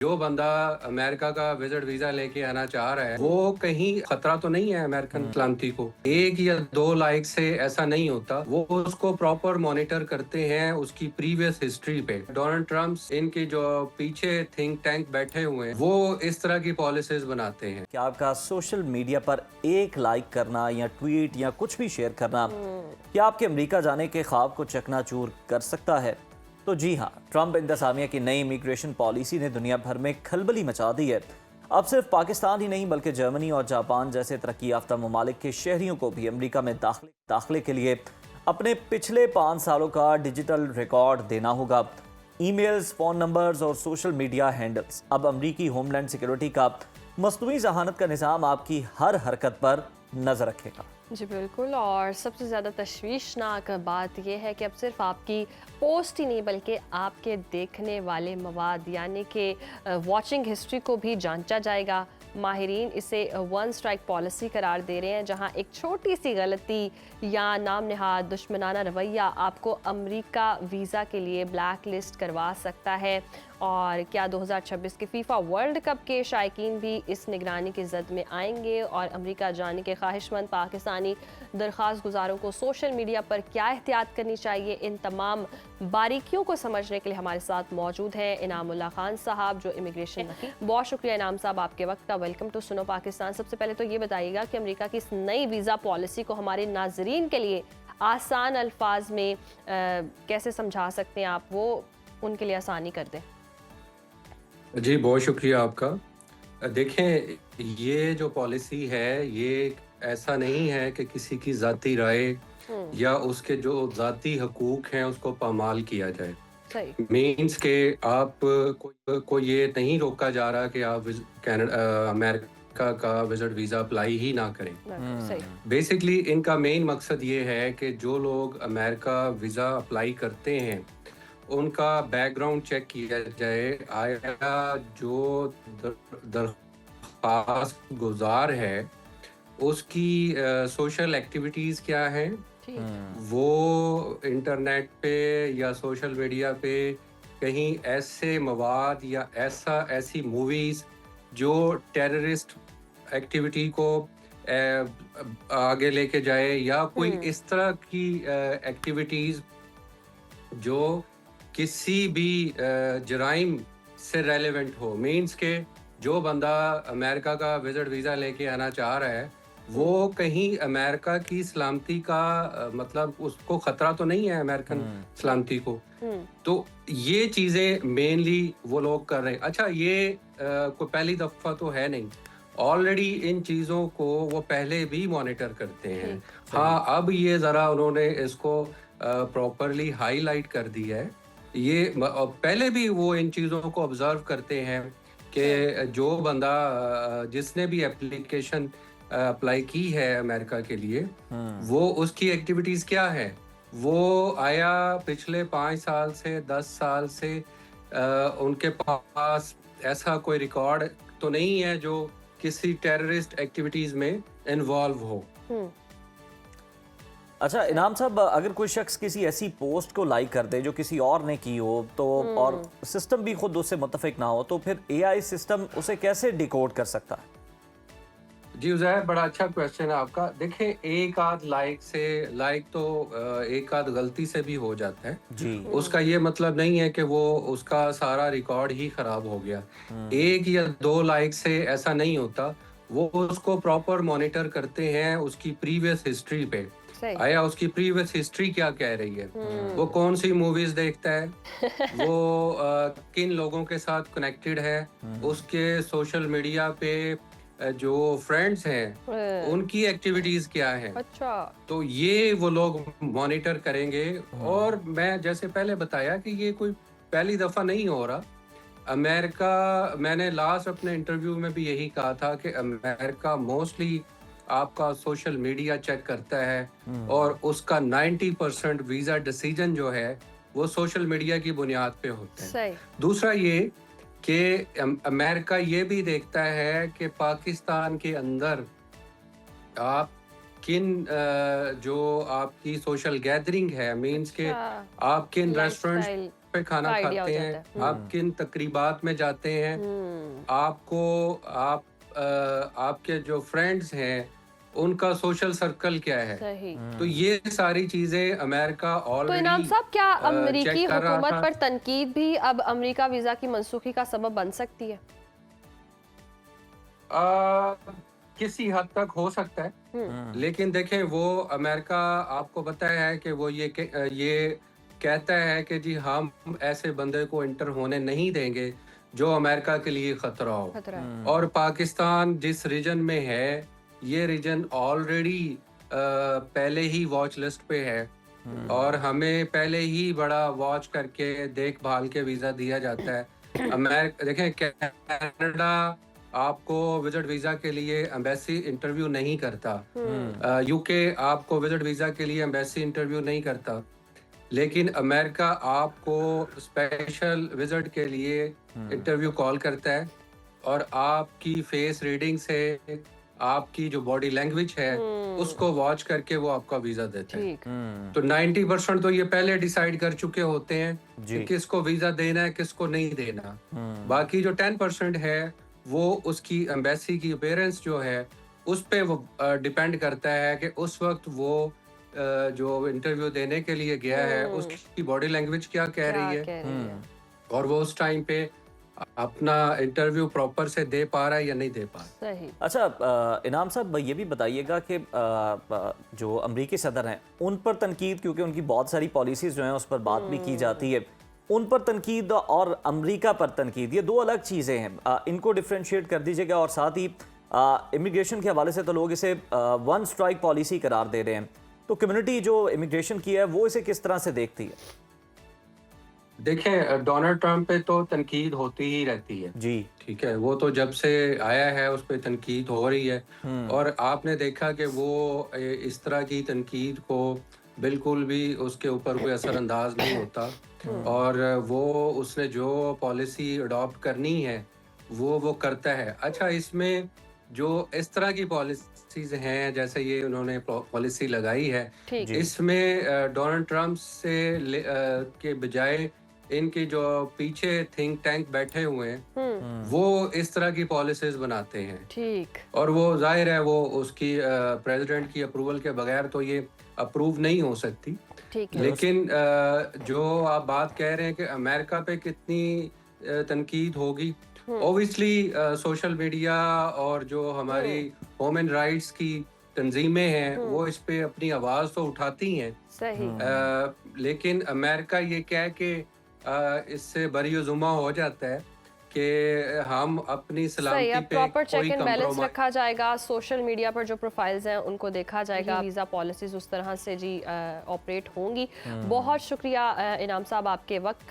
जो बंदा अमेरिका का विजिट वीजा लेके आना चाह रहा है वो कहीं खतरा तो नहीं है अमेरिकन सलामती को। एक या दो लाइक से ऐसा नहीं होता, वो उसको प्रॉपर मॉनिटर करते हैं उसकी प्रीवियस हिस्ट्री पे। डोनाल्ड ट्रम्प इनके जो पीछे थिंक टैंक बैठे हुए हैं वो इस तरह की पॉलिसीज बनाते हैं। क्या आपका सोशल मीडिया पर एक लाइक करना या ट्वीट या कुछ भी शेयर करना क्या आपके अमेरिका जाने के ख्वाब को चकनाचूर कर सकता है? तो जी हाँ, ट्रंप इंतजामिया की नई इमिग्रेशन पॉलिसी ने दुनिया भर में खलबली मचा दी है। अब सिर्फ पाकिस्तान ही नहीं बल्कि जर्मनी और जापान जैसे तरक्की याफ्ता ममालिक के शहरियों को भी अमेरिका में दाखिले के लिए अपने पिछले 5 सालों का डिजिटल रिकॉर्ड देना होगा। ईमेल्स, फ़ोन नंबर्स और सोशल मीडिया हैंडल्स। अब अमरीकी होमलैंड सिक्योरिटी का मसनूई जहानत का निज़ाम आपकी हर हरकत पर नज़र रखेगा। जी बिल्कुल। और सबसे ज़्यादा तशवीशनाक बात यह है कि अब सिर्फ आपकी पोस्ट ही नहीं बल्कि आपके देखने वाले मवाद यानी कि वॉचिंग हिस्ट्री को भी जांचा जाएगा। माहिरीन इसे वन स्ट्राइक पॉलिसी करार दे रहे हैं, जहां एक छोटी सी गलती या नाम नहाद दुश्मनाना रवैया आपको अमेरिका वीज़ा के लिए ब्लैक लिस्ट करवा सकता है। और क्या 2026 के फीफा वर्ल्ड कप के शायकीन भी इस निगरानी की जद में आएंगे? और अमेरिका जाने के ख्वाहिशमंद पाकिस्तानी दरख्वास्त गुजारों को सोशल मीडिया पर क्या एहतियात करनी चाहिए? इन तमाम बारीकियों को समझने के लिए हमारे साथ मौजूद हैं इनामुल्लाह खान साहब, जो इमिग्रेशन। बहुत शुक्रिया इनाम साहब आपके वक्त का। वेलकम टू सुनो पाकिस्तान। सबसे पहले तो ये बताइएगा कि अमेरिका की इस नई वीज़ा पॉलिसी को हमारे नाजरीन के लिए आसान अल्फाज में कैसे समझा सकते हैं आप, वो उनके लिए आसानी कर दें। जी बहुत शुक्रिया आपका। देखें, ये जो पॉलिसी है ये ऐसा नहीं है कि किसी की ज़ाती राय या उसके जो ज़ाती हकूक़ हैं उसको पामाल किया जाए। सही। मीन्स के आप को ये नहीं रोका जा रहा कि आप अमेरिका का विजिट वीज़ा अप्लाई ही ना करें। सही। बेसिकली इनका मेन मकसद ये है कि जो लोग अमेरिका वीज़ा अप्लाई करते हैं उनका बैकग्राउंड चेक किया जाए। आया जो दरख्वास्त गुजार है उसकी सोशल एक्टिविटीज़ क्या हैं, वो इंटरनेट पे या सोशल मीडिया पे कहीं ऐसे मवाद या ऐसी मूवीज़ जो टेररिस्ट एक्टिविटी को आगे लेके जाए या कोई इस तरह की एक्टिविटीज़ जो किसी भी जराइम से रेलेवेंट हो। मीन्स के जो बंदा अमेरिका का विजिट वीज़ा लेके आना चाह रहा है वो कहीं अमेरिका की सलामती का मतलब उसको खतरा तो नहीं है अमेरिकन सलामती को। तो ये चीज़ें मेनली वो लोग कर रहे हैं। अच्छा, ये कोई पहली दफ़ा तो है नहीं, ऑलरेडी इन चीज़ों को वो पहले भी मॉनिटर करते हैं। हाँ, अब ये ज़रा उन्होंने इसको प्रॉपरली हाईलाइट कर दिया है। ये पहले भी वो इन चीज़ों को ऑब्जर्व करते हैं कि जो बंदा जिसने भी एप्लीकेशन अप्लाई की है अमेरिका के लिए वो उसकी एक्टिविटीज़ क्या है। वो आया पिछले 5 साल से 10 साल से उनके पास ऐसा कोई रिकॉर्ड तो नहीं है जो किसी टेररिस्ट एक्टिविटीज़ में इन्वॉल्व हो। अच्छा इनाम साहब, अगर कोई शख्स किसी ऐसी पोस्ट को लाइक कर दे जो किसी और ने की हो तो और सिस्टम भी खुद उससे मुत्तफिक ना हो, तो फिर एआई सिस्टम उसे कैसे डिकोड कर सकता है? जी उज़ैर, बड़ा अच्छा क्वेश्चन है आपका। देखिए, एक आध लाइक तो एक आध गलती से भी हो जाता है जी। उसका ये मतलब नहीं है कि वो उसका सारा रिकॉर्ड ही खराब हो गया। एक या दो लाइक से ऐसा नहीं होता, वो उसको प्रॉपर मॉनिटर करते हैं उसकी प्रीवियस हिस्ट्री पे। आया उसकी प्रीवियस हिस्ट्री क्या कह रही है, वो कौन सी मूवीज देखता है, वो किन लोगों के साथ कनेक्टेड है, उसके सोशल मीडिया पे जो फ्रेंड्स हैं उनकी एक्टिविटीज क्या है। अच्छा, तो ये वो लोग मॉनिटर करेंगे। और मैं जैसे पहले बताया कि ये कोई पहली दफा नहीं हो रहा। अमेरिका, मैंने लास्ट अपने इंटरव्यू में भी यही कहा था कि अमेरिका मोस्टली आपका सोशल मीडिया चेक करता है और उसका 90% वीजा डिसीजन जो है वो सोशल मीडिया की बुनियाद पे होते हैं। दूसरा ये कि अमेरिका ये भी देखता है कि पाकिस्तान के अंदर आप किन जो आपकी सोशल गैदरिंग है, मींस के आप किन रेस्टोरेंट पे खाना आइडिया हो खाते जाता हैं, आप किन तकरीबात में जाते हैं, आपको आपके जो फ्रेंड्स हैं उनका सोशल सर्कल क्या है। सही। तो ये सारी चीजें अमेरिका तो इनाम ऑलरेडी साहब, क्या अमेरिकी चेक कर रहा हुकूमत था। पर तनकीद भी अब अमेरिका वीजा की मनसूखी का सबब बन सकती है? किसी हद तक हो सकता है, लेकिन देखें वो अमेरिका आपको बताया है कि वो ये कहता है कि जी हम ऐसे बंदे को इंटर होने नहीं देंगे जो अमेरिका के लिए खतरा हो। खतरा है। और पाकिस्तान जिस रीजन में है, ये रीजन ऑलरेडी पहले ही वॉच लिस्ट पे है और हमें पहले ही बड़ा वॉच करके देखभाल के वीज़ा दिया जाता है। अमेरिका देखें, कनाडा आपको विजिट वीज़ा के लिए एम्बेसी इंटरव्यू नहीं करता, यूके आपको विजिट वीज़ा के लिए एम्बेसी इंटरव्यू नहीं करता, लेकिन अमेरिका आपको स्पेशल विजिट के लिए इंटरव्यू कॉल करता है और आपकी फेस रीडिंग से आपकी जो बॉडी लैंग्वेज है उसको वॉच करके वो आपका वीजा देते हैं। ठीक। तो 90% तो ये पहले डिसाइड कर चुके होते हैं जी। कि किसको वीजा देना है, किसको नहीं देना। बाकी जो 10% है वो उसकी एम्बेसी की अपीयरेंस जो है उस पे वो डिपेंड करता है कि उस वक्त वो जो इंटरव्यू देने के लिए गया है उसकी बॉडी लैंग्वेज क्या कह रही है कह रही है? और वो उस टाइम पे अपना इंटरव्यू प्रॉपर से दे पा रहा है या नहीं दे पा रहा। सही। अच्छा, इनाम साहब ये भी बताइएगा कि जो अमरीकी सदर हैं उन पर तनकीद, क्योंकि उनकी बहुत सारी पॉलिसीज़ जो हैं उस पर बात भी की जाती है, उन पर तनकीद और अमरीका पर तनकीद ये दो अलग चीज़ें हैं, इनको डिफ्रेंशिएट कर दीजिएगा। और साथ ही इमिग्रेशन के हवाले से तो लोग इसे वन स्ट्राइक पॉलिसी करार दे रहे हैं, तो कम्युनिटी जो इमिग्रेशन की है वो इसे किस तरह से देखती है? देखें, डोनाल्ड ट्रंप पे तो तनकीद होती ही रहती है जी। ठीक है, वो तो जब से आया है उस पर तनकीद हो रही है और आपने देखा कि वो इस तरह की तनकीद को बिल्कुल भी उसके ऊपर कोई असरअंदाज नहीं होता और वो उसने जो पॉलिसी अडॉप्ट करनी है वो करता है। अच्छा, इसमें जो इस तरह की पॉलिसीज हैं जैसे ये उन्होंने पॉलिसी लगाई है, ठीक। इसमें डोनाल्ड ट्रंप के बजाय इनके जो पीछे थिंक टैंक बैठे हुए हैं वो इस तरह की पॉलिसीज बनाते हैं। ठीक। और वो जाहिर है वो उसकी प्रेसिडेंट की अप्रूवल के बगैर तो ये अप्रूव नहीं हो सकती। ठीक है। लेकिन जो आप बात कह रहे हैं कि अमेरिका पे कितनी तनकीद होगी, ओबियसली सोशल मीडिया और जो हमारी ह्यूमन राइट्स की तंजीमें हैं वो इस पे अपनी आवाज़ तो उठाती हैं। सही। लेकिन अमेरिका ये कह के इससे बरीजुमा हो जाता है कि हम अपनी सही। सलामती अब पे प्रॉपर कोई चेक एंड बैलेंस कंप्रोमाइज रखा जाएगा, सोशल मीडिया पर जो प्रोफाइल्स हैं उनको देखा जाएगा, वीज़ा पॉलिसीज उस तरह से जी ऑपरेट होंगी। बहुत शुक्रिया इनाम साहब आपके वक्त का।